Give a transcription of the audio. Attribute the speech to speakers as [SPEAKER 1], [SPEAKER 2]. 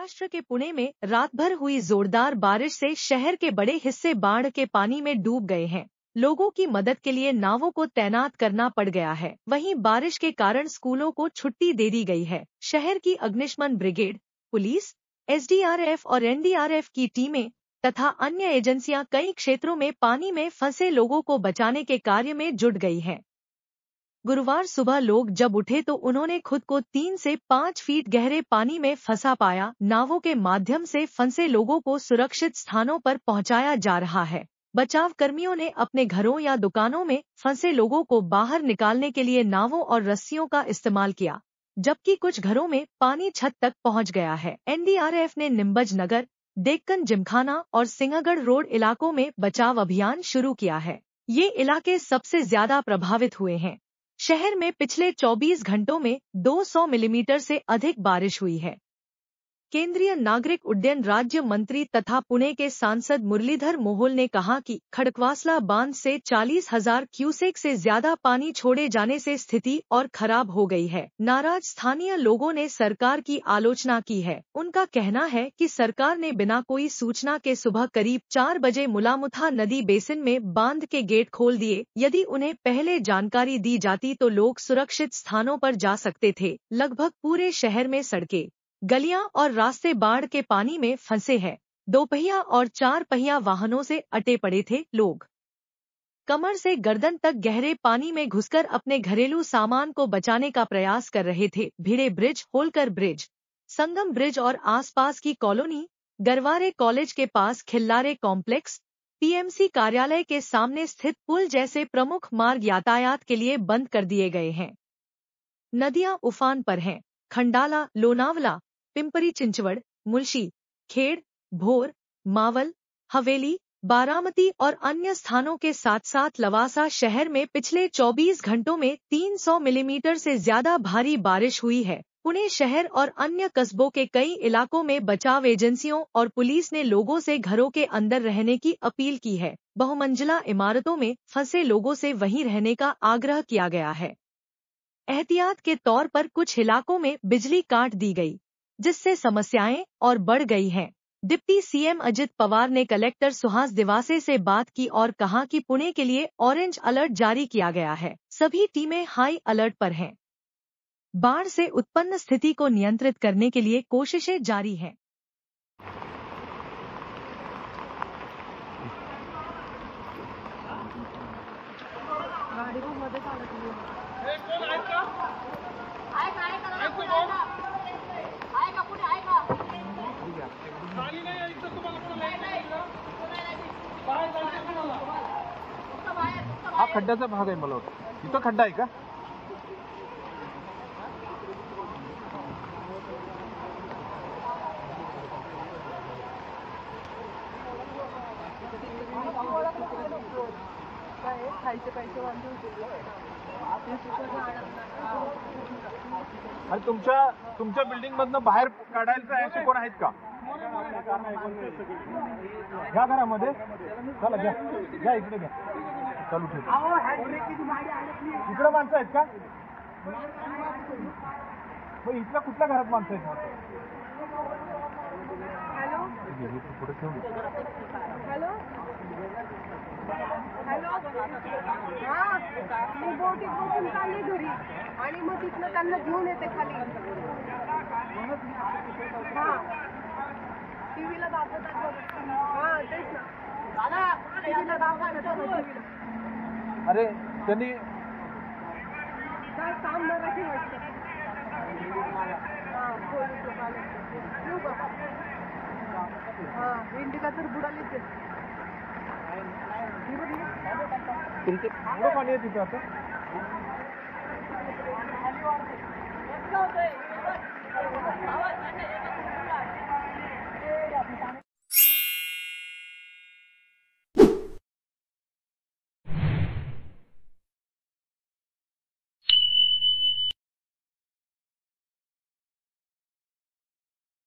[SPEAKER 1] महाराष्ट्र के पुणे में रात भर हुई जोरदार बारिश से शहर के बड़े हिस्से बाढ़ के पानी में डूब गए हैं। लोगों की मदद के लिए नावों को तैनात करना पड़ गया है। वहीं बारिश के कारण स्कूलों को छुट्टी दे दी गई है। शहर की अग्निशमन ब्रिगेड, पुलिस, एसडीआरएफ और एनडीआरएफ की टीमें तथा अन्य एजेंसियां कई क्षेत्रों में पानी में फंसे लोगों को बचाने के कार्य में जुट गई हैं। गुरुवार सुबह लोग जब उठे तो उन्होंने खुद को 3 से 5 फीट गहरे पानी में फंसा पाया। नावों के माध्यम से फंसे लोगों को सुरक्षित स्थानों पर पहुंचाया जा रहा है। बचाव कर्मियों ने अपने घरों या दुकानों में फंसे लोगों को बाहर निकालने के लिए नावों और रस्सियों का इस्तेमाल किया, जबकि कुछ घरों में पानी छत तक पहुंच गया है। एनडीआरएफ ने नीमच नगर, डेक्कन जिमखाना और सिंहगढ़ रोड इलाकों में बचाव अभियान शुरू किया है। ये इलाके सबसे ज्यादा प्रभावित हुए हैं। शहर में पिछले 24 घंटों में 200 मिलीमीटर से अधिक बारिश हुई है। केंद्रीय नागरिक उड्डयन राज्य मंत्री तथा पुणे के सांसद मुरलीधर मोहोल ने कहा कि खड़कवासला बांध से 40,000 क्यूसेक से ज्यादा पानी छोड़े जाने से स्थिति और खराब हो गई है। नाराज स्थानीय लोगों ने सरकार की आलोचना की है। उनका कहना है कि सरकार ने बिना कोई सूचना के सुबह करीब 4 बजे मुलामुथा नदी बेसिन में बांध के गेट खोल दिए। यदि उन्हें पहले जानकारी दी जाती तो लोग सुरक्षित स्थानों पर जा सकते थे। लगभग पूरे शहर में सड़कें, गलियां और रास्ते बाढ़ के पानी में फंसे हैं। 2 पहिया और 4 पहिया वाहनों से अटे पड़े थे लोग। कमर से गर्दन तक गहरे पानी में घुसकर अपने घरेलू सामान को बचाने का प्रयास कर रहे थे। भिड़े ब्रिज, होलकर ब्रिज, संगम ब्रिज और आसपास की कॉलोनी, गरवारे कॉलेज के पास खिल्लारे कॉम्प्लेक्स, पीएमसी कार्यालय के सामने स्थित पुल जैसे प्रमुख मार्ग यातायात के लिए बंद कर दिए गए हैं। नदियां उफान पर हैं। खंडाला, लोनावला, पिंपरी चिंचवड़, मुलशी, खेड़, भोर, मावल, हवेली, बारामती और अन्य स्थानों के साथ साथ लवासा शहर में पिछले 24 घंटों में 300 मिलीमीटर से ज्यादा भारी बारिश हुई है। पुणे शहर और अन्य कस्बों के कई इलाकों में बचाव एजेंसियों और पुलिस ने लोगों से घरों के अंदर रहने की अपील की है। बहुमंजिला इमारतों में फंसे लोगों से वहीं रहने का आग्रह किया गया है। एहतियात के तौर पर कुछ इलाकों में बिजली काट दी गई, जिससे समस्याएं और बढ़ गई हैं। डिप्टी सीएम अजित पवार ने कलेक्टर सुहास दिवासे से बात की और कहा कि पुणे के लिए ऑरेंज अलर्ट जारी किया गया है। सभी टीमें हाई अलर्ट पर हैं। बाढ़ से उत्पन्न स्थिति को नियंत्रित करने के लिए कोशिशें जारी हैं।
[SPEAKER 2] हा खड्ड्याचा भाग आहे मला वाटतं. इथं खड्डा आहे का? आणि तुमच्या बिल्डिंग मधनं बाहेर काढायचं आहे असे कोण आहेत का? या घरामध्ये चला घ्या इकडे घ्या. चालू ठेव. इकडे माणसं आहेत का? मग इथल्या कुठल्या घरात माणसं आहेत? पुढे ठेवू.
[SPEAKER 3] हा, मी बोटीत बसून चालले घरी आणि मग तिथनं त्यांना घेऊन येते खाली. हा, टीव्हीला दाखवतात. हा तेच ना, टीव्हीला दाखवतात.
[SPEAKER 2] अरे त्यांनी
[SPEAKER 3] काय काम मराठी वाटतं. हा, पोलीस लोक आले. येऊ का? हा, इंडिका तर बुडालीच आहे.
[SPEAKER 2] तुमचे पुढं पाणी आहे तिथं आता?